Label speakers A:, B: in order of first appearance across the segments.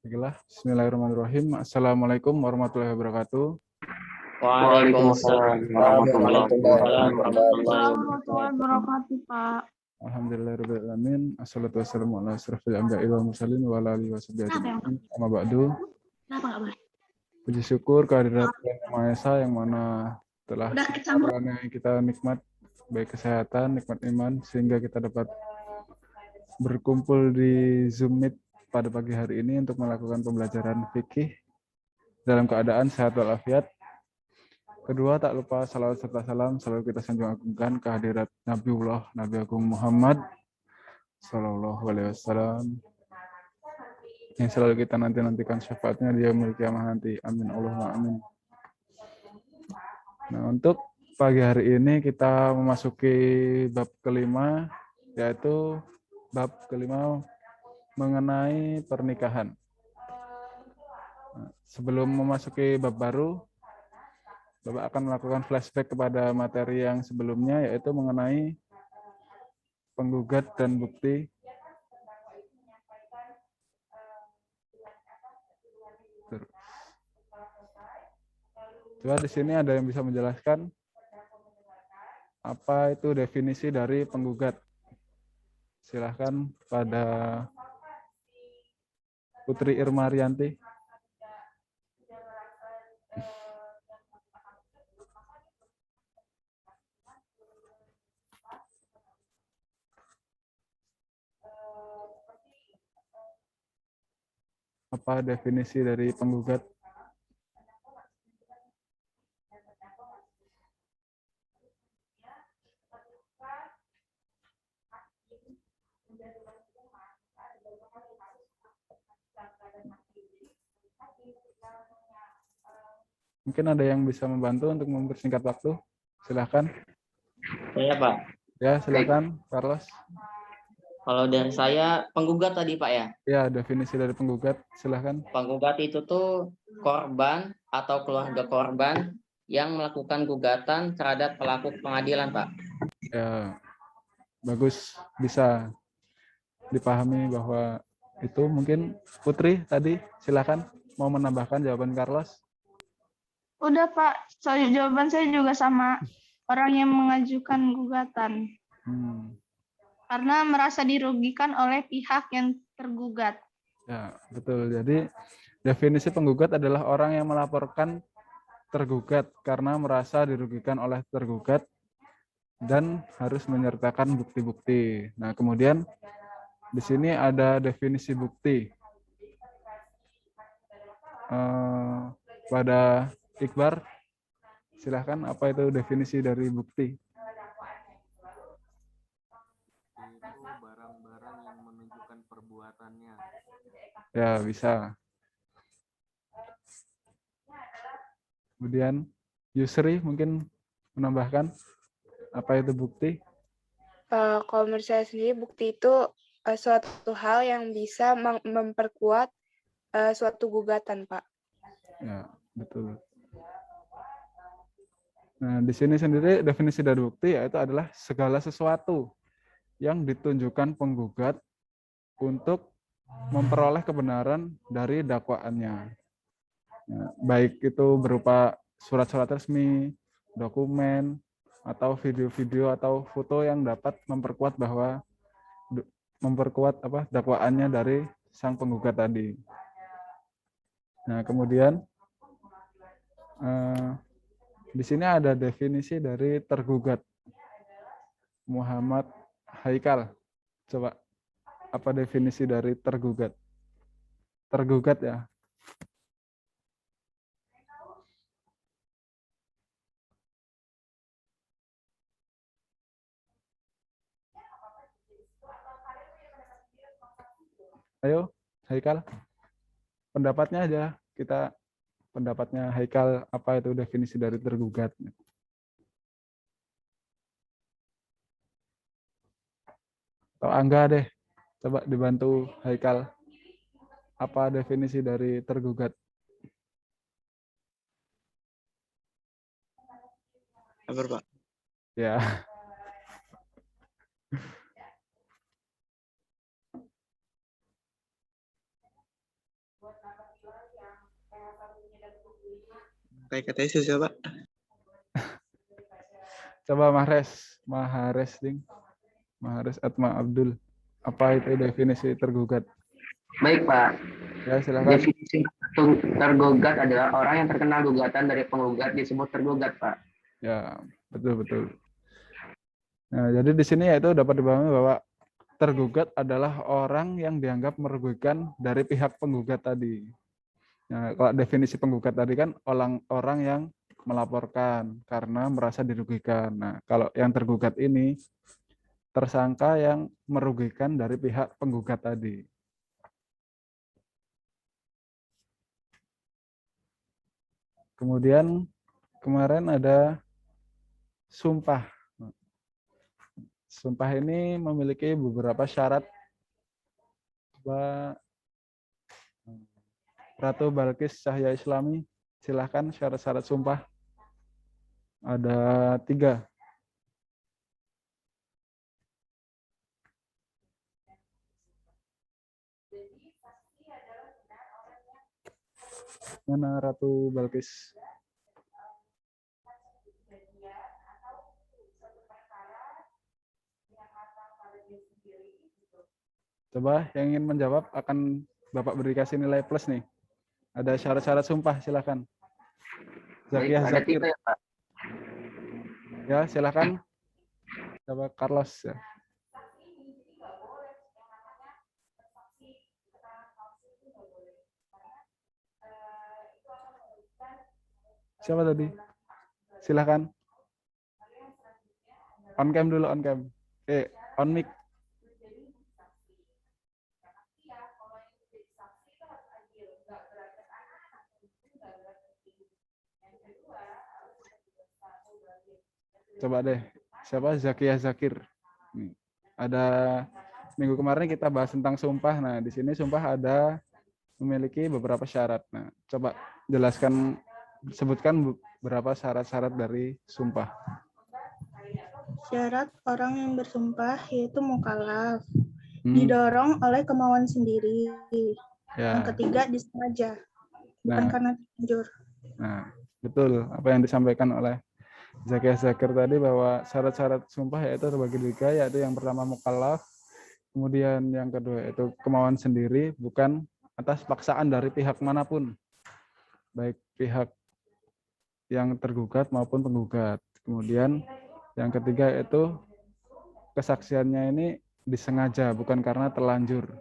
A: Baiklah, bismillahirrahmanirrahim. Assalamualaikum warahmatullahi wabarakatuh.
B: Waalaikumsalam warahmatullahi
C: wabarakatuh, Pak.
A: Alhamdulillahirrahmanirrahim. Assalatu wassalamu ala asrafil anbiya'i wal mursalin wa ala alihi washabihi ajma'in. Amma ba'du. Puji syukur kehadirat Yang Maha Esa yang mana telah mengaruniai kita nikmat baik kesehatan, nikmat iman sehingga kita dapat berkumpul di Zoom Meet pada pagi hari ini untuk melakukan pembelajaran fikih dalam keadaan sehat walafiat. Kedua, tak lupa salawat serta salam selalu kita sanjung agungkan kehadirat Nabiullah Nabi Agung Muhammad Sallallahu Alaihi Wasallam yang selalu kita nantikan syafaatnya di yaumil kiamah nanti. Amin Allahumma amin. Nah, untuk pagi hari ini kita memasuki bab kelima, yaitu bab kelima mengenai pernikahan. Nah, sebelum memasuki bab baru, Bapak akan melakukan flashback kepada materi yang sebelumnya, yaitu mengenai penggugat dan bukti. Coba di sini ada yang bisa menjelaskan apa itu definisi dari penggugat. Silahkan pada Putri Irma Rianti. Apa definisi dari penggugat? Mungkin ada yang bisa membantu untuk mempersingkat waktu. Silahkan.
B: Saya, Pak.
A: Ya, silahkan, Carlos.
B: Kalau dari saya, penggugat tadi, Pak, ya?
A: Ya, definisi dari penggugat, silahkan.
B: Penggugat itu tuh korban atau keluarga korban yang melakukan gugatan terhadap pelaku pengadilan, Pak.
A: Ya, bagus. Bisa dipahami bahwa itu mungkin Putri tadi, silahkan mau menambahkan jawaban Carlos.
C: Udah, Pak. Jawaban saya juga sama orang yang mengajukan gugatan. Karena merasa dirugikan oleh pihak yang tergugat.
A: Ya, betul. Jadi definisi penggugat adalah orang yang melaporkan tergugat karena merasa dirugikan oleh tergugat dan harus menyertakan bukti-bukti. Nah, kemudian di sini ada definisi bukti. Pada Iqbar, silahkan apa itu definisi dari bukti?
D: Itu barang-barang yang menunjukkan perbuatannya.
A: Ya, bisa. Kemudian Yusri mungkin menambahkan apa itu bukti?
E: Kalau menurut saya sendiri, bukti itu suatu hal yang bisa memperkuat suatu gugatan, Pak.
A: Ya, betul. Nah, di sini sendiri definisi dari bukti yaitu adalah segala sesuatu yang ditunjukkan penggugat untuk memperoleh kebenaran dari dakwaannya. Ya, baik itu berupa surat-surat resmi, dokumen, atau video-video atau foto yang dapat memperkuat dakwaannya dari sang penggugat tadi. Nah, kemudian di sini ada definisi dari tergugat. Muhammad Haikal, coba apa definisi dari tergugat? Tergugat ya. Ayo, Haikal. Pendapatnya aja, pendapatnya Haikal, apa itu definisi dari tergugat? Atau Angga deh, coba dibantu Haikal. Apa definisi dari tergugat?
B: Sabar, Pak.
A: Ya.
F: Kayak katanya susah, Pak.
A: Coba Mahares ding. Mahares Atma Abdul. Apa itu definisi tergugat?
B: Baik, Pak.
A: Ya, silakan.
B: Definisi tergugat adalah orang yang terkena gugatan dari penggugat disebut tergugat, Pak.
A: Ya, betul. Nah, jadi di sini yaitu dapat dipahami bahwa tergugat adalah orang yang dianggap merugikan dari pihak penggugat tadi. Nah, kalau definisi penggugat tadi kan orang yang melaporkan karena merasa dirugikan. Nah, kalau yang tergugat ini tersangka yang merugikan dari pihak penggugat tadi. Kemudian kemarin ada sumpah. Sumpah ini memiliki beberapa syarat. Ratu Balkis Cahya Islami, silahkan syarat-syarat sumpah. Ada 3. Mana Ratu Balkis? Coba yang ingin menjawab akan Bapak beri kasih nilai plus nih. Ada syarat-syarat sumpah, silakan.
B: Baik,
A: Zakiyah
B: ada
A: Zakir.
B: 3 ya, Pak.
A: Ya, silakan. Coba Carlos ya. Siapa tadi? Silakan. On cam dulu, on cam. On mic. Coba deh, siapa? Zakiyah Zakir. Nih, ada minggu kemarin kita bahas tentang sumpah. Nah, di sini sumpah ada memiliki beberapa syarat. Nah, coba jelaskan, sebutkan beberapa syarat-syarat dari sumpah.
G: Syarat orang yang bersumpah yaitu mukallaf, didorong oleh kemauan sendiri.
A: Ya.
G: Yang ketiga disengaja, bukan karena terlanjur.
A: Nah, betul apa yang disampaikan oleh Zakiyah Zakir tadi, bahwa syarat-syarat sumpah yaitu terbagi 3, yaitu yang pertama mukallaf, kemudian yang kedua yaitu kemauan sendiri, bukan atas paksaan dari pihak manapun, baik pihak yang tergugat maupun penggugat. Kemudian yang ketiga yaitu kesaksiannya ini disengaja, bukan karena terlanjur.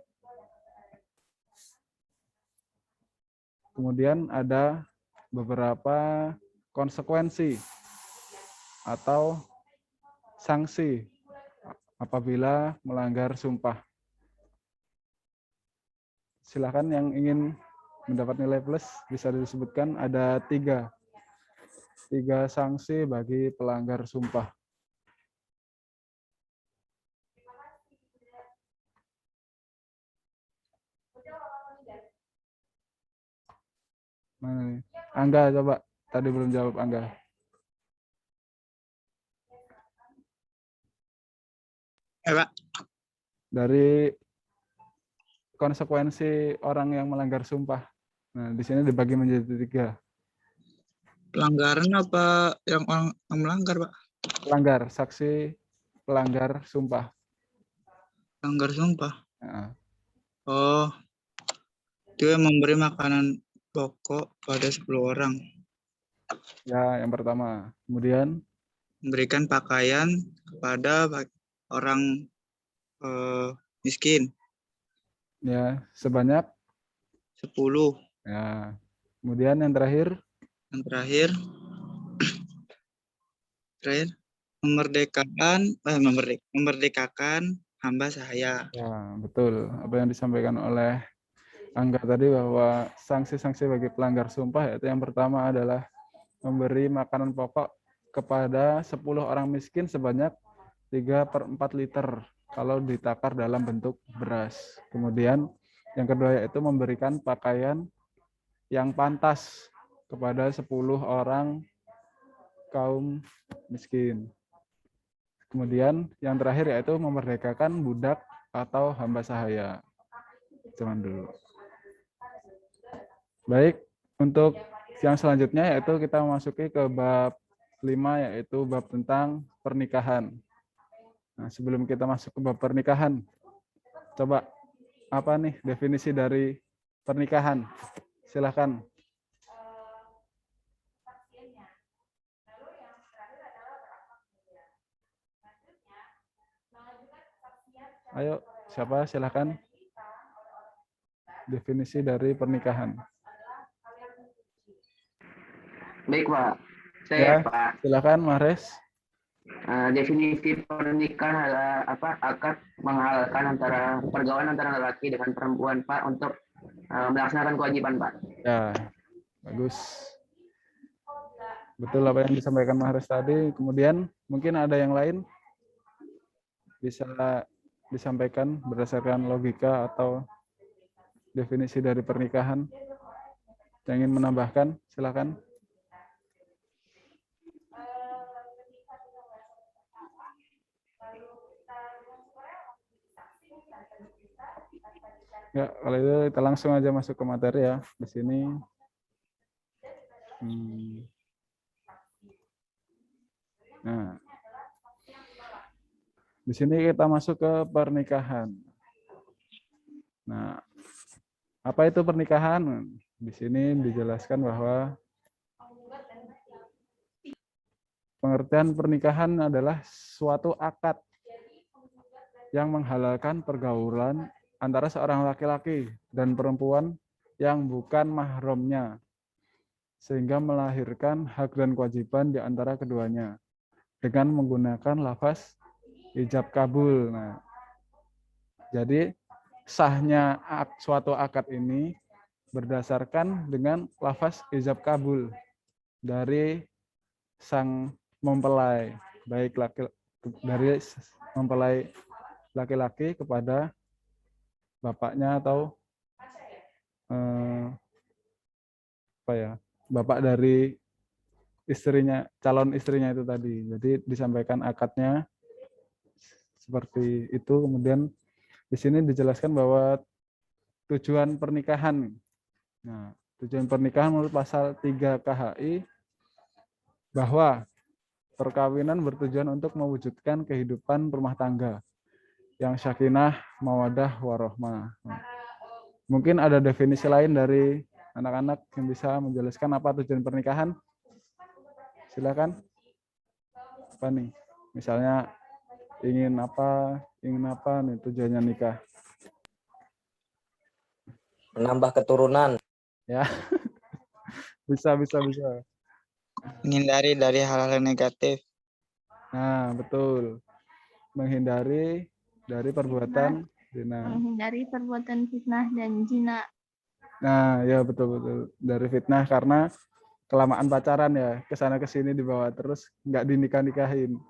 A: Kemudian ada beberapa konsekuensi atau sanksi apabila melanggar sumpah. Silakan yang ingin mendapat nilai plus bisa disebutkan. Ada 3 sanksi bagi pelanggar sumpah. Mana nih? Angga, coba. Tadi belum jawab Angga.
F: Pak.
A: Dari konsekuensi orang yang melanggar sumpah. Nah, di sini dibagi menjadi 3.
F: Pelanggaran apa yang orang yang melanggar, Pak?
A: Pelanggar, saksi pelanggar sumpah.
F: Pelanggar sumpah.
A: Nah.
F: Oh, dia memberi makanan pokok pada 10 orang.
A: Ya, yang pertama. Kemudian
F: Memberikan pakaian kepada orang miskin.
A: Ya, sebanyak
F: 10.
A: Ya. Kemudian yang terakhir
F: memerdekakan hamba sahaya.
A: Ya, betul. Apa yang disampaikan oleh Angga tadi, bahwa sanksi-sanksi bagi pelanggar sumpah yaitu yang pertama adalah memberi makanan pokok kepada 10 orang miskin sebanyak 3/4 liter kalau ditakar dalam bentuk beras. Kemudian yang kedua yaitu memberikan pakaian yang pantas kepada 10 orang kaum miskin. Kemudian yang terakhir yaitu memerdekakan budak atau hamba sahaya. Cuman dulu. Baik, untuk yang selanjutnya yaitu kita memasuki ke bab 5 yaitu bab tentang pernikahan. Nah, sebelum kita masuk ke bab pernikahan, coba apa nih definisi dari pernikahan? Silakan. Ayo, siapa? Silakan. Definisi dari pernikahan.
B: Baik, Pak. Saya,
A: Ya,
B: Pak.
A: silakan, Mares.
B: Definisi pernikahan adalah akad menghalalkan antara pergaulan antara lelaki dengan perempuan, Pak, untuk melaksanakan kewajiban, Pak.
A: Ya, bagus. Betul apa yang disampaikan Mares tadi. Kemudian mungkin ada yang lain bisa disampaikan berdasarkan logika atau definisi dari pernikahan. Yang ingin menambahkan, silakan. Ya, kalau itu kita langsung aja masuk ke materi ya. Di sini. Nah, di sini kita masuk ke pernikahan. Nah, apa itu pernikahan? Di sini dijelaskan bahwa pengertian pernikahan adalah suatu akad yang menghalalkan pergaulan antara seorang laki-laki dan perempuan yang bukan mahramnya, sehingga melahirkan hak dan kewajiban di antara keduanya dengan menggunakan lafaz ijab kabul. Nah, jadi sahnya suatu akad ini berdasarkan dengan lafaz ijab kabul dari sang mempelai, baik dari mempelai laki-laki kepada bapaknya atau bapak dari istrinya, calon istrinya itu tadi. Jadi disampaikan akadnya seperti itu. Kemudian di sini dijelaskan bahwa tujuan pernikahan. Nah, tujuan pernikahan menurut pasal 3 KHI bahwa perkawinan bertujuan untuk mewujudkan kehidupan rumah tangga yang sakinah, mawadah, warohmah. Mungkin ada definisi lain dari anak-anak yang bisa menjelaskan apa tujuan pernikahan? Silakan. Apa nih? Misalnya ingin apa nih tujuannya nikah?
H: Menambah keturunan.
A: Ya. Bisa.
F: Menghindari dari hal-hal negatif.
A: Nah, betul. Menghindari dari perbuatan zina.
C: Menghindari perbuatan fitnah dan zina.
A: Nah, ya betul. Dari fitnah karena kelamaan pacaran ya, kesana kesini dibawa terus nggak dinikah-nikahin.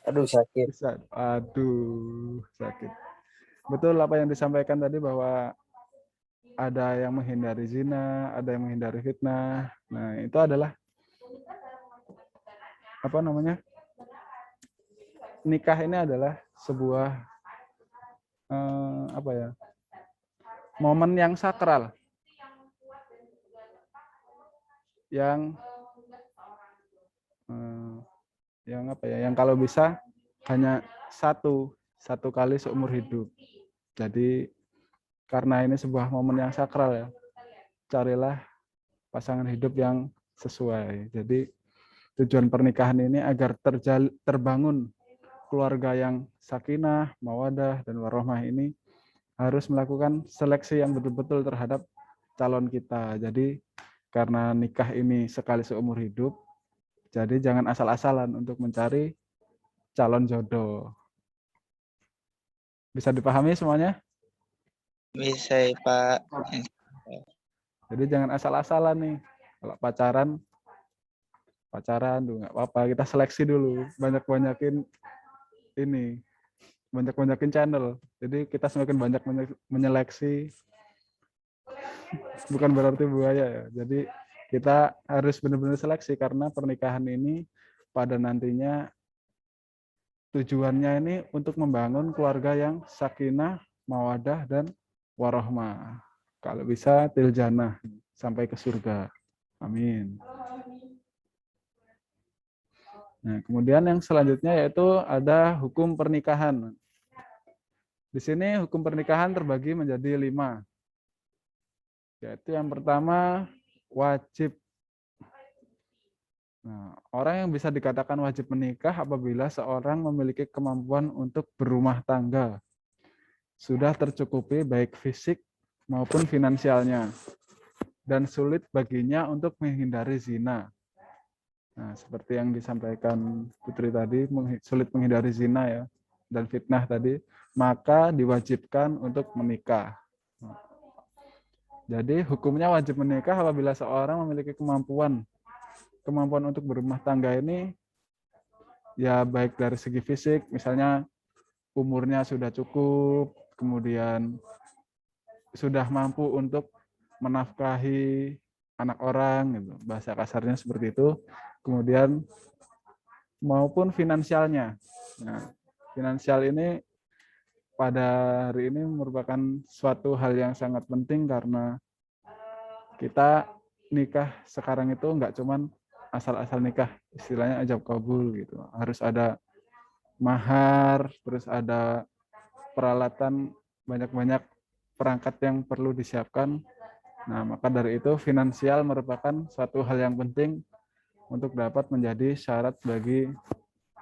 H: Aduh, sakit.
A: Aduh, sakit. Betul apa yang disampaikan tadi bahwa ada yang menghindari zina, ada yang menghindari fitnah. Nah, itu adalah apa namanya? Nikah ini adalah sebuah momen yang sakral, yang kalau bisa hanya satu kali seumur hidup. Jadi karena ini sebuah momen yang sakral ya, carilah pasangan hidup yang sesuai. Jadi tujuan pernikahan ini agar terbangun keluarga yang sakinah, mawadah, dan warohmah ini harus melakukan seleksi yang betul-betul terhadap calon kita. Jadi karena nikah ini sekali seumur hidup, jadi jangan asal-asalan untuk mencari calon jodoh. Bisa dipahami semuanya?
F: Bisa, Pak.
A: Jadi jangan asal-asalan nih. Kalau pacaran tuh nggak apa-apa, kita seleksi dulu, banyak-banyakin channel. Jadi kita semakin banyak menyeleksi, bukan berarti buaya ya. Jadi kita harus benar-benar seleksi karena pernikahan ini pada nantinya tujuannya ini untuk membangun keluarga yang sakinah, mawadah, dan warohmah. Kalau bisa tiljannah, sampai ke surga. Amin. Nah, kemudian yang selanjutnya yaitu ada hukum pernikahan. Di sini hukum pernikahan terbagi menjadi 5. Yaitu yang pertama, wajib. Nah, orang yang bisa dikatakan wajib menikah apabila seorang memiliki kemampuan untuk berumah tangga. Sudah tercukupi baik fisik maupun finansialnya. Dan sulit baginya untuk menghindari zina. Nah, seperti yang disampaikan Putri tadi, sulit menghindari zina ya, dan fitnah tadi, maka diwajibkan untuk menikah. Jadi hukumnya wajib menikah apabila seorang memiliki kemampuan untuk berumah tangga ini ya baik dari segi fisik, misalnya umurnya sudah cukup, kemudian sudah mampu untuk menafkahi anak orang, gitu. Bahasa kasarnya seperti itu. Kemudian maupun finansialnya. Nah, finansial ini pada hari ini merupakan suatu hal yang sangat penting karena kita nikah sekarang itu nggak cuman asal-asal nikah, istilahnya ajab kabul gitu. Harus ada mahar, terus ada peralatan, banyak-banyak perangkat yang perlu disiapkan. Nah, maka dari itu finansial merupakan suatu hal yang penting untuk dapat menjadi syarat bagi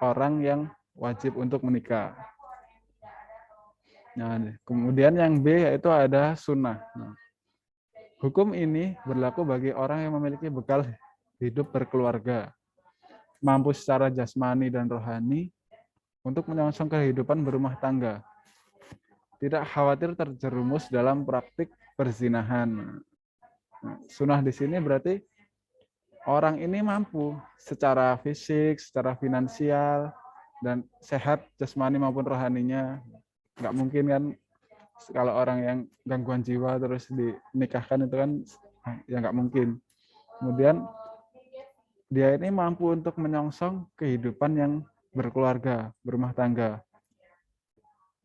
A: orang yang wajib untuk menikah. Nah, kemudian yang B yaitu ada sunnah. Nah, hukum ini berlaku bagi orang yang memiliki bekal hidup berkeluarga, mampu secara jasmani dan rohani untuk menyongsong kehidupan berumah tangga, tidak khawatir terjerumus dalam praktik perzinahan. Nah, sunnah di sini berarti orang ini mampu secara fisik, secara finansial, dan sehat jasmani maupun rohaninya. Nggak mungkin kan kalau orang yang gangguan jiwa terus dinikahkan itu kan ya nggak mungkin. Kemudian dia ini mampu untuk menyongsong kehidupan yang berkeluarga, berumah tangga.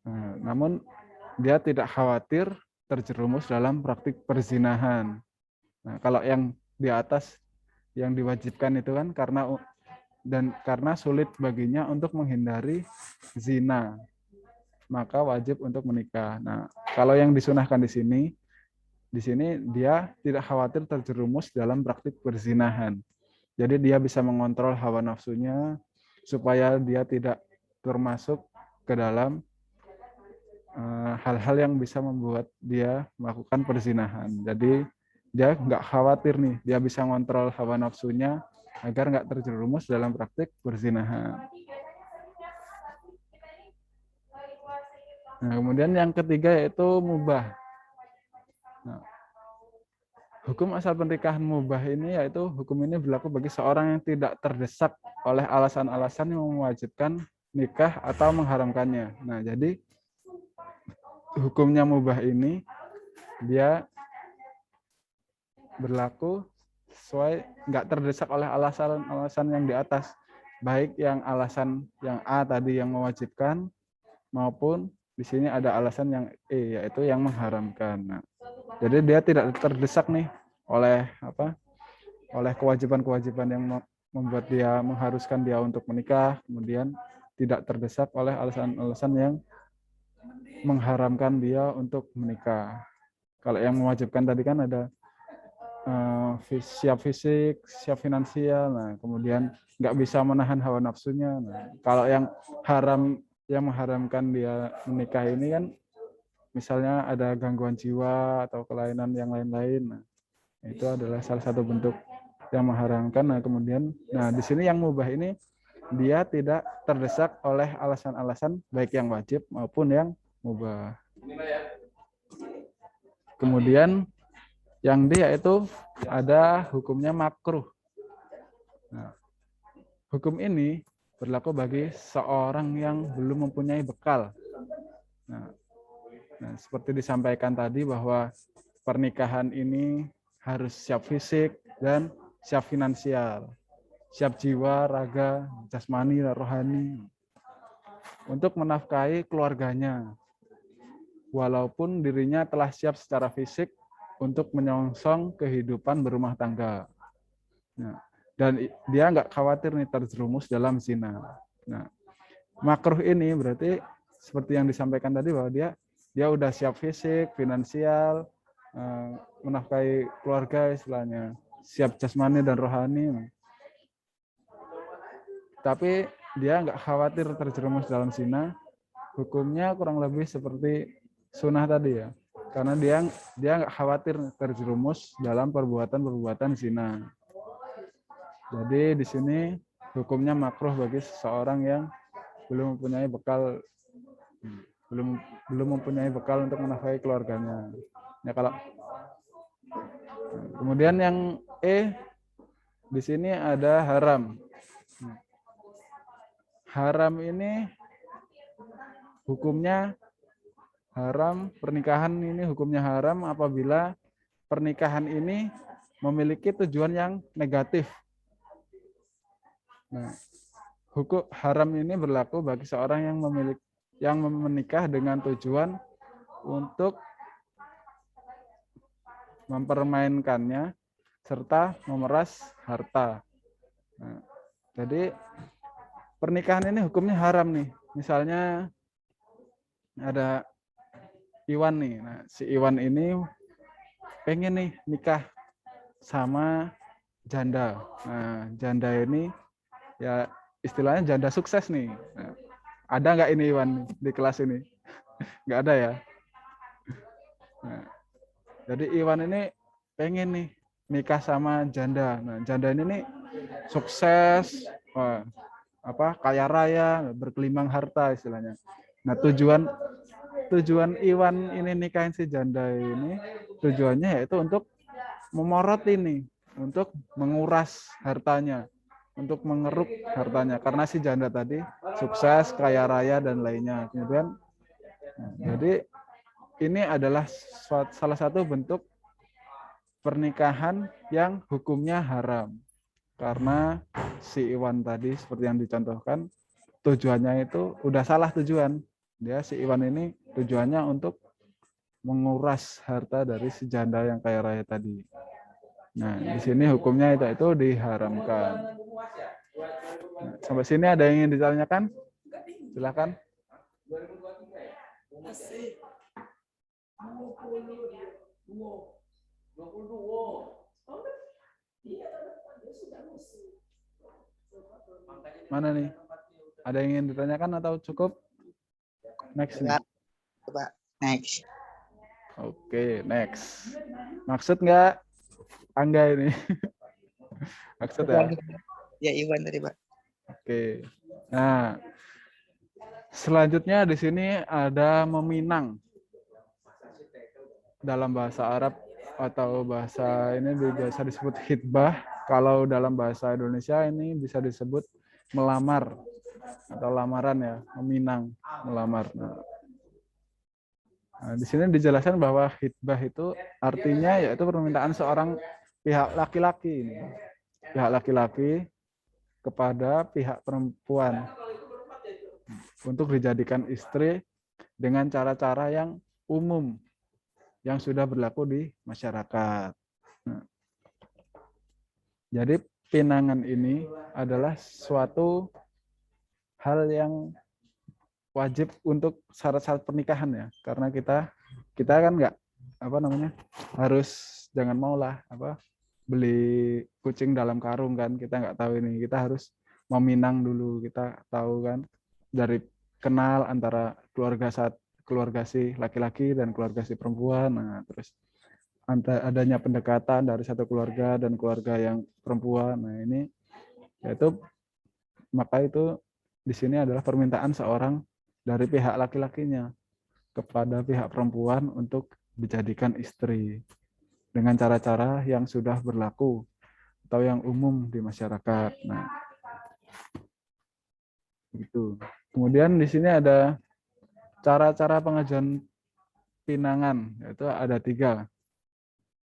A: Nah, namun dia tidak khawatir terjerumus dalam praktik perzinahan. Nah, kalau yang di atas yang diwajibkan itu kan karena sulit baginya untuk menghindari zina, maka wajib untuk menikah. Nah, kalau yang disunahkan di sini dia tidak khawatir terjerumus dalam praktik perzinahan. Jadi dia bisa mengontrol hawa nafsunya supaya dia tidak termasuk ke dalam hal-hal yang bisa membuat dia melakukan perzinahan. Jadi dia nggak khawatir nih, dia bisa mengontrol hawa nafsunya agar nggak terjerumus dalam praktik perzinahan. Nah, kemudian yang ketiga yaitu mubah. Nah, hukum asal pernikahan mubah ini yaitu hukum ini berlaku bagi seorang yang tidak terdesak oleh alasan-alasan yang mewajibkan nikah atau mengharamkannya. Nah, jadi hukumnya mubah ini dia berlaku sesuai nggak terdesak oleh alasan-alasan yang di atas, baik yang alasan yang A tadi yang mewajibkan maupun di sini ada alasan yang E yaitu yang mengharamkan. Nah, jadi dia tidak terdesak nih oleh kewajiban-kewajiban yang membuat dia mengharuskan dia untuk menikah, kemudian tidak terdesak oleh alasan-alasan yang mengharamkan dia untuk menikah. Kalau yang mewajibkan tadi kan ada siap fisik, siap finansial, nah kemudian nggak bisa menahan hawa nafsunya. Nah, kalau yang mengharamkan dia menikah ini kan misalnya ada gangguan jiwa atau kelainan yang lain-lain. Nah, itu adalah salah satu bentuk yang mengharamkan. Nah, kemudian di sini yang mubah ini dia tidak terdesak oleh alasan-alasan baik yang wajib maupun yang mubah. Kemudian yang D yaitu ada hukumnya makruh. Nah, hukum ini berlaku bagi seorang yang belum mempunyai bekal. Nah, seperti disampaikan tadi bahwa pernikahan ini harus siap fisik dan siap finansial, siap jiwa, raga, jasmani, rohani. untuk menafkahi keluarganya, walaupun dirinya telah siap secara fisik untuk menyongsong kehidupan berumah tangga. Nah, dan dia nggak khawatir nih terjerumus dalam zina. Nah, makruh ini berarti seperti yang disampaikan tadi bahwa dia udah siap fisik, finansial, menafkahi keluarga istilahnya, siap jasmani dan rohani. Tapi dia nggak khawatir terjerumus dalam zina. Hukumnya kurang lebih seperti sunnah tadi ya, karena dia nggak khawatir terjerumus dalam perbuatan zina. Jadi di sini hukumnya makruh bagi seseorang yang belum mempunyai bekal untuk menafkahi keluarganya. Ya kalau kemudian yang E di sini ada haram. Haram ini hukumnya haram, pernikahan ini hukumnya haram apabila pernikahan ini memiliki tujuan yang negatif. Nah, hukum haram ini berlaku bagi seorang yang menikah dengan tujuan untuk mempermainkannya serta memeras harta. Nah, jadi pernikahan ini hukumnya haram nih. Misalnya ada Iwan nih. Nah, si Iwan ini pengen nih nikah sama janda. Nah, janda ini ya istilahnya janda sukses nih. Nah, ada nggak ini Iwan di kelas ini? Nggak ada ya. Nah, jadi Iwan ini pengen nih nikah sama janda. Nah, janda ini nih sukses, kaya raya, berkelimang harta istilahnya. Nah, tujuan Iwan ini nikahin si janda ini tujuannya yaitu untuk memorot ini, untuk menguras hartanya, untuk mengeruk hartanya karena si janda tadi sukses, kaya raya dan lainnya. Kemudian jadi ini adalah salah satu bentuk pernikahan yang hukumnya haram. Karena si Iwan tadi seperti yang dicontohkan, tujuannya itu udah salah tujuan. Dia si Iwan ini tujuannya untuk menguras harta dari si janda yang kaya raya tadi. Nah, di sini hukumnya itu diharamkan. Nah, sampai sini ada yang ingin ditanyakan? Silakan. Mana nih? Ada yang ingin ditanyakan atau cukup? Next nih.
F: Coba next.
A: Oke, next. Maksud nggak Angga ini? Maksud ya?
F: Ya Iwan tadi, Pak.
A: Oke. Nah, selanjutnya di sini ada meminang. Dalam bahasa Arab atau bahasa ini biasa disebut khitbah. Kalau dalam bahasa Indonesia ini bisa disebut melamar atau lamaran ya, meminang, melamar. Nah, di sini dijelaskan bahwa khitbah itu artinya yaitu permintaan seorang pihak laki-laki, pihak laki-laki kepada pihak perempuan untuk dijadikan istri dengan cara-cara yang umum yang sudah berlaku di masyarakat. Nah, jadi pinangan ini adalah suatu hal yang wajib untuk syarat-syarat pernikahan ya, karena kita kan nggak harus jangan maulah beli kucing dalam karung kan, kita nggak tahu ini, kita harus meminang dulu, kita tahu kan dari kenal antara keluarga si laki-laki dan keluarga si perempuan. Nah, terus adanya pendekatan dari satu keluarga dan keluarga yang perempuan. Nah, ini yaitu maka itu di sini adalah permintaan seorang dari pihak laki-lakinya kepada pihak perempuan untuk dijadikan istri dengan cara-cara yang sudah berlaku atau yang umum di masyarakat. Nah, itu. Kemudian di sini ada cara-cara pengajuan pinangan, yaitu ada 3.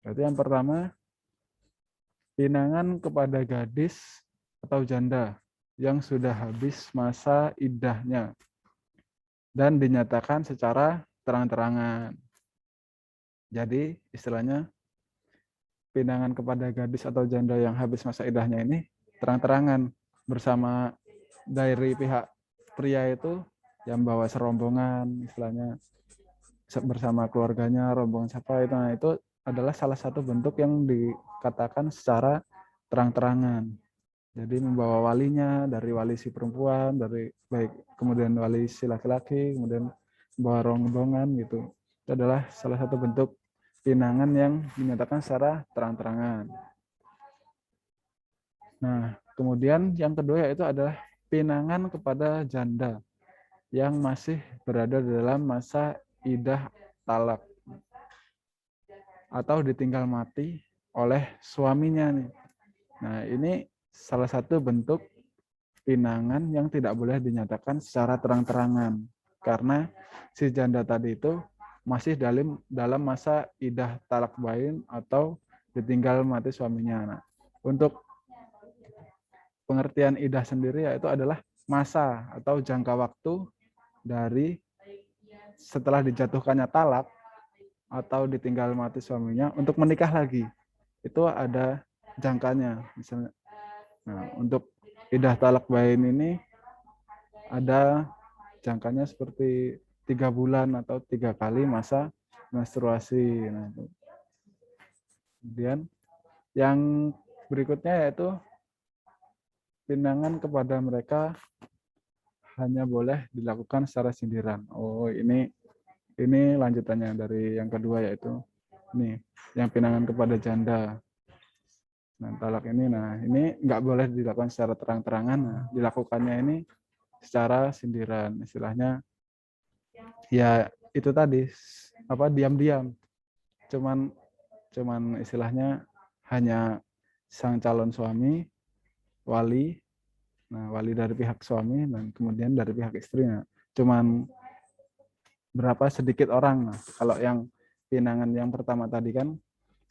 A: Berarti yang pertama, pinangan kepada gadis atau janda yang sudah habis masa iddahnya. dan dinyatakan secara terang-terangan. Jadi istilahnya pinangan kepada gadis atau janda yang habis masa iddahnya ini terang-terangan bersama dari pihak pria itu yang bawa serombongan, istilahnya bersama keluarganya, rombongan siapa itu. Nah, itu adalah salah satu bentuk yang dikatakan secara terang-terangan. Jadi membawa walinya, dari wali si perempuan, dari baik kemudian wali si laki-laki, kemudian membawa rombongan gitu. Itu adalah salah satu bentuk pinangan yang dinyatakan secara terang-terangan. Nah, kemudian yang kedua yaitu adalah pinangan kepada janda yang masih berada dalam masa iddah talak atau ditinggal mati oleh suaminya nih. Nah, ini salah satu bentuk pinangan yang tidak boleh dinyatakan secara terang-terangan karena si janda tadi itu masih dalam masa iddah talak bain atau ditinggal mati suaminya. Nah, untuk pengertian iddah sendiri yaitu adalah masa atau jangka waktu dari setelah dijatuhkannya talak atau ditinggal mati suaminya untuk menikah lagi. Itu ada jangkanya misalnya. Nah, untuk iddah talak bain ini ada jangkanya seperti 3 bulan atau 3 kali masa menstruasi. Nah, kemudian yang berikutnya yaitu pinangan kepada mereka hanya boleh dilakukan secara sindiran. Oh, ini lanjutannya dari yang kedua yaitu ini yang pinangan kepada janda. Nah, talak ini, ini nggak boleh dilakukan secara terang-terangan. Nah, dilakukannya ini secara sindiran, istilahnya ya itu tadi diam-diam. Cuman istilahnya hanya sang calon suami, wali, wali dari pihak suami dan kemudian dari pihak istrinya. Cuman berapa sedikit orang. Nah, kalau yang pinangan yang pertama tadi kan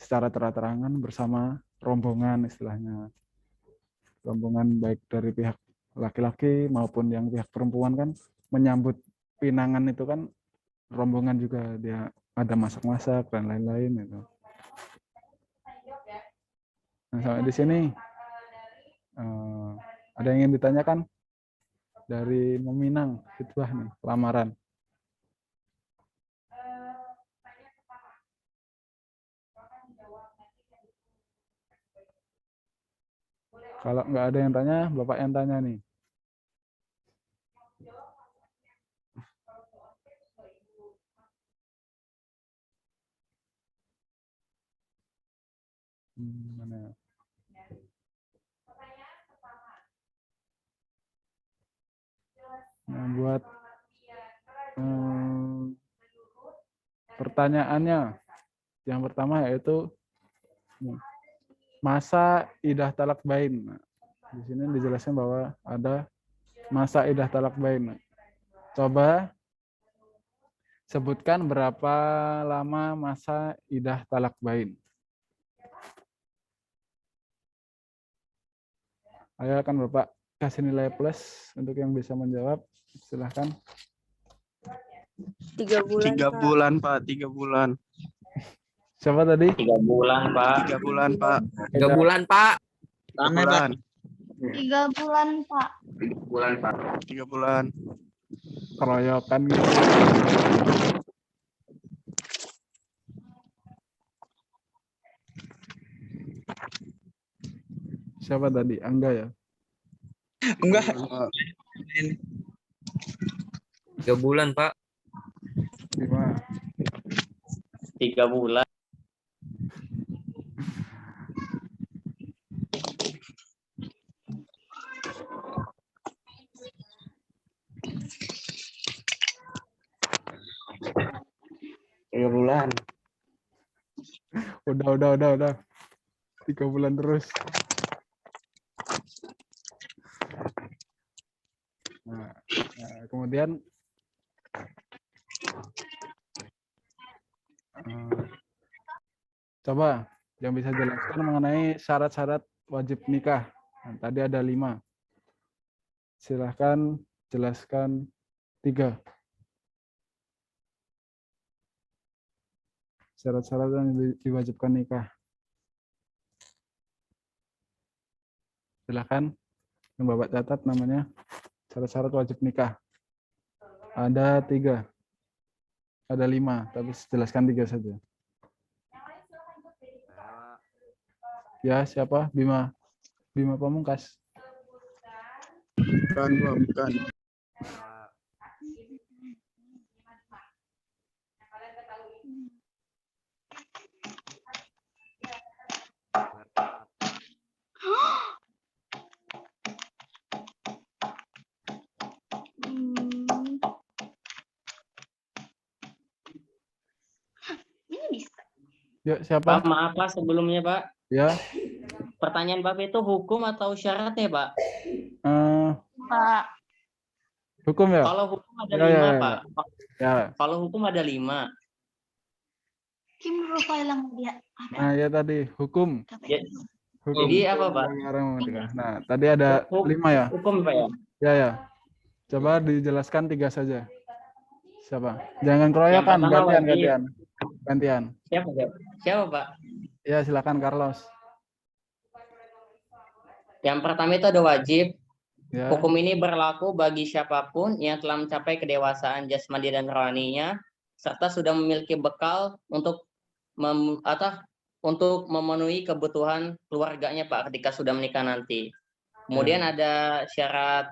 A: secara terang-terangan bersama rombongan istilahnya. Rombongan baik dari pihak laki-laki maupun yang pihak perempuan kan menyambut pinangan itu kan rombongan juga, dia ada masak-masak dan lain-lain gitu. Nah, sampai di sini ada yang ingin ditanyakan dari meminang khitbah nih, lamaran. Kalau nggak ada yang tanya, Bapak yang tanya nih. Mana? Nah, buat pertanyaannya, yang pertama yaitu masa iddah talak bain. Nah, di sini dijelaskan bahwa ada masa iddah talak bain. Coba sebutkan berapa lama masa iddah talak bain. Ayo kan Bapak kasih nilai plus untuk yang bisa menjawab. Silahkan.
E: 3 bulan,
D: 3 bulan, Pak. 3 bulan.
A: Siapa tadi?
H: 3 bulan, Pak.
D: 3 bulan, Pak.
H: 3 bulan, Pak.
D: 3 bulan.
C: 3 bulan, Pak.
B: 3 bulan, Pak.
D: 3 bulan.
A: Keroyokan gitu. Siapa tadi? Angga ya?
F: Enggak.
H: 3 bulan, Pak.
A: Gimana?
H: 3 bulan.
A: Udah. 3 bulan terus. Nah, kemudian coba yang bisa jelaskan mengenai syarat-syarat wajib nikah. Nah, tadi ada 5. Silahkan jelaskan 3. Syarat-syarat yang diwajibkan nikah. Silakan yang Bapak catat namanya syarat-syarat wajib nikah. Ada 3. Ada 5, tapi jelaskan 3 saja. Ya, siapa? Bima. Bima Pamungkas.
F: Bukan, Pak, bukan.
C: Ini bisa.
A: Ya, siapa?
H: Pak, maaf Pak sebelumnya Pak.
A: Ya.
H: Pertanyaan Bapak itu hukum atau syarat ya Pak?
C: Pak.
A: Hukum ya?
H: Kalau hukum ada
A: Ya,
H: 5
A: ya, ya.
H: Pak.
A: Ya.
H: Kalau hukum ada 5.
C: Kim profile yang dia.
A: Nah, ya tadi hukum.
H: Ya,
A: Hukum.
H: jadi apa Pak?
A: Orang menikah. Nah, tadi ada 5 ya?
H: Hukum Pak ya?
A: Ya, ya. Coba dijelaskan 3 saja. Siapa? Jangan keroyokan,
H: Yang pertama
A: gantian. Gantian.
H: Siapa Pak?
A: Ya, silakan Carlos.
H: Yang pertama itu ada wajib.
A: Ya.
H: Hukum ini berlaku bagi siapapun yang telah mencapai kedewasaan jasmani dan rohaninya, serta sudah memiliki bekal untuk memenuhi kebutuhan keluarganya Pak ketika sudah menikah nanti. Kemudian ada syarat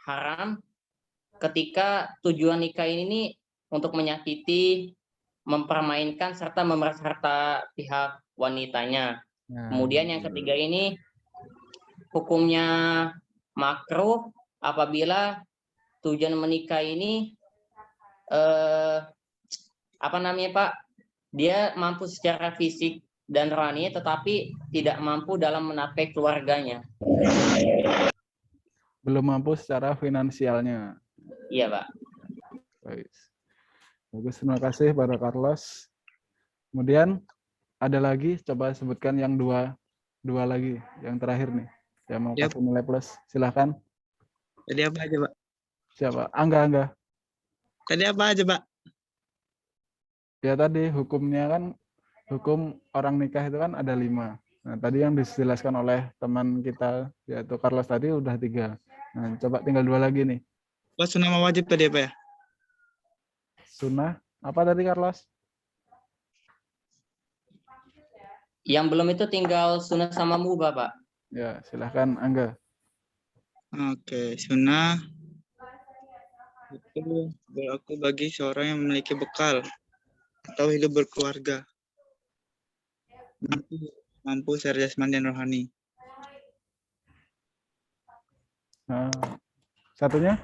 H: haram ketika tujuan nikah ini untuk menyakiti, mempermainkan serta memeras harta pihak wanitanya. Kemudian yang ketiga ini hukumnya makruh apabila tujuan menikah ini Pak, dia mampu secara fisik dan rohani tetapi tidak mampu dalam menafkahi keluarganya.
A: Belum mampu secara finansialnya.
H: Iya Pak.
A: Baik. Bagus, terima kasih pada Carlos. Kemudian ada lagi, coba sebutkan yang dua lagi, yang terakhir nih. Yang mau kasih nilai plus, silahkan.
F: Tadi apa aja, Pak?
A: Siapa? Angga.
F: Tadi apa aja, Pak?
A: Ya tadi hukumnya kan, hukum orang nikah itu kan ada 5. Nah tadi yang dijelaskan oleh teman kita, yaitu Carlos tadi udah 3. Nah coba tinggal 2 lagi nih.
F: Pak, sunnah sama wajib tadi apa ya?
A: Sunnah, apa tadi Carlos?
H: Yang belum itu tinggal sunnah sama mubah Pak.
A: Ya silahkan Angga.
F: Oke, sunnah itu berlaku bagi seorang yang memiliki bekal atau hidup berkeluarga, mampu secara jasmani dan rohani.
A: Nah, satunya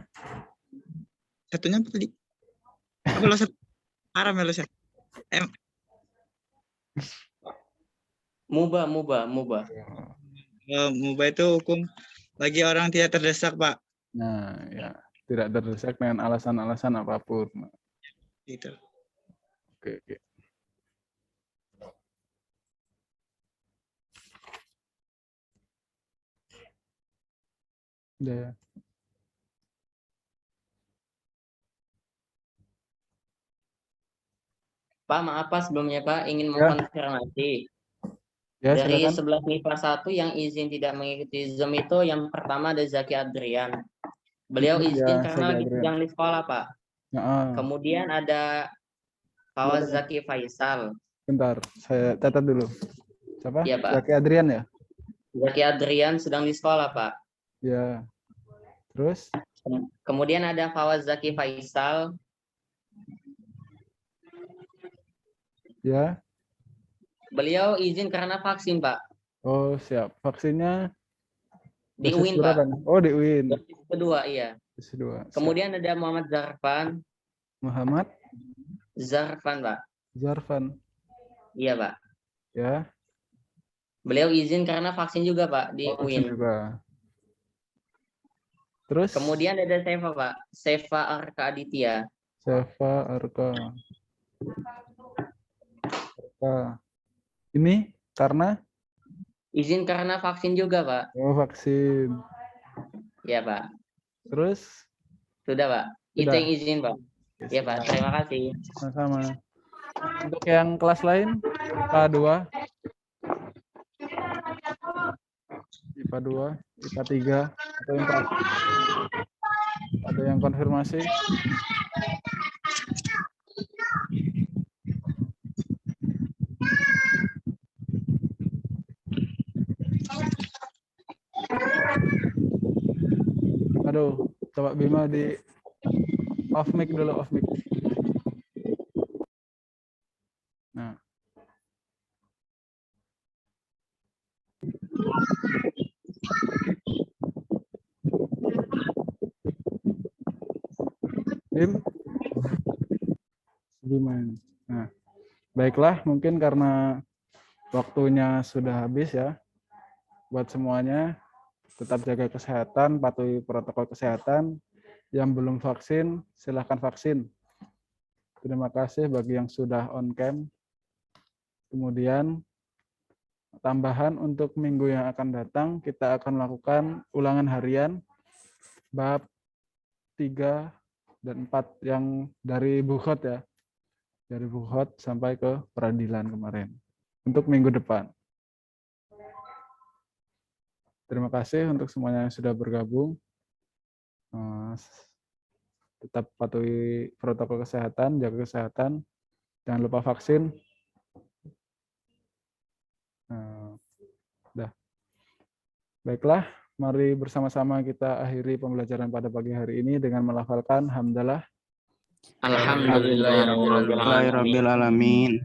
F: apa tadi? Apa lo haram ya lo sih?
H: Mubah.
F: Mubah itu hukum bagi orang tidak terdesak, Pak.
A: Nah, ya tidak terdesak dengan alasan-alasan apapun.
F: Gitu.
A: Oke. Udah ya.
H: Pak, maaf Pak sebelumnya Pak ingin mengkonfirmasi.
A: Ya,
H: dari
A: silakan.
H: 11 MIPA 1 yang izin tidak mengikuti Zoom itu yang pertama ada Zaki Adrian. Beliau izin karena lagi sedang di sekolah Pak. Kemudian ada Fawaz Zaki Faisal.
A: Bentar, saya catat dulu. Siapa?
H: Iya Pak.
A: Zaki Adrian ya?
H: Zaki Adrian sedang di sekolah Pak.
A: Ya. Terus?
H: Kemudian ada Fawaz Zaki Faisal.
A: Ya.
H: Beliau izin karena vaksin, Pak.
A: Oh, siap. Vaksinnya
H: di UIN, Pak.
A: Oh, di UIN.
H: Dosis kedua, iya.
A: Dosis kedua.
H: Kemudian ada Muhammad Zarfan.
A: Muhammad
H: Zarfan, Pak.
A: Zarfan.
H: Iya, Pak.
A: Ya.
H: Beliau izin karena vaksin juga, Pak, di UIN.
A: Juga. Terus?
H: Kemudian ada Seva, Pak. Seva Arka Aditya.
A: Seva Arka. Ini karena?
H: Izin karena vaksin juga, Pak.
A: Oh, vaksin.
H: Iya, Pak.
A: Terus?
H: Sudah, Pak. Itu yang izin, Pak. Iya, Pak. Terima kasih.
A: Sama-sama. Untuk yang kelas lain, IPA 2, IPA 2, IPA 3, atau yang ada yang konfirmasi? Aduh, coba Bima di off mic dulu, off mic. Nah. Bim? Bima. Nah, baiklah, mungkin karena waktunya sudah habis ya. Buat semuanya, tetap jaga kesehatan, patuhi protokol kesehatan. Yang belum vaksin, silahkan vaksin. Terima kasih bagi yang sudah on cam. Kemudian, tambahan untuk minggu yang akan datang, kita akan melakukan ulangan harian bab 3 dan 4 yang dari Bukhot ya. Dari Bukhot sampai ke peradilan kemarin. Untuk minggu depan. Terima kasih untuk semuanya yang sudah bergabung. Tetap patuhi protokol kesehatan, jaga kesehatan. Jangan lupa vaksin. Baiklah, mari bersama-sama kita akhiri pembelajaran pada pagi hari ini dengan melafalkan hamdalah.
D: Alhamdulillahirabbil alamin.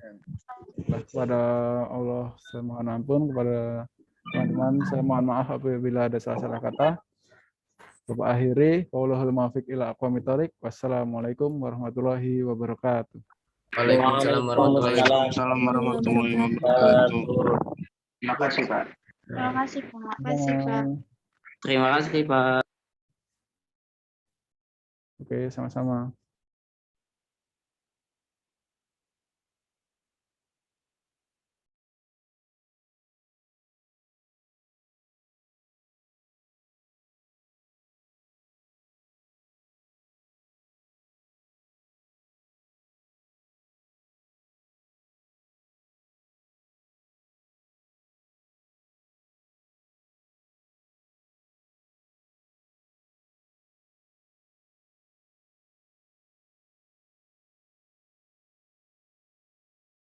A: Kepada Allah saya mohon ampun, kepada teman-teman saya mohon maaf apabila ada salah-salah kata. Bapak akhiri, wallahul muwaffiq ila aqwamit thoriq. Wassalamualaikum warahmatullahi wabarakatuh.
H: Waalaikumsalam
D: warahmatullahi wabarakatuh.
B: Terima kasih, Pak.
C: Terima kasih, Pak. Terima kasih, Pak.
H: Terima kasih, Pak.
A: Oke, sama-sama.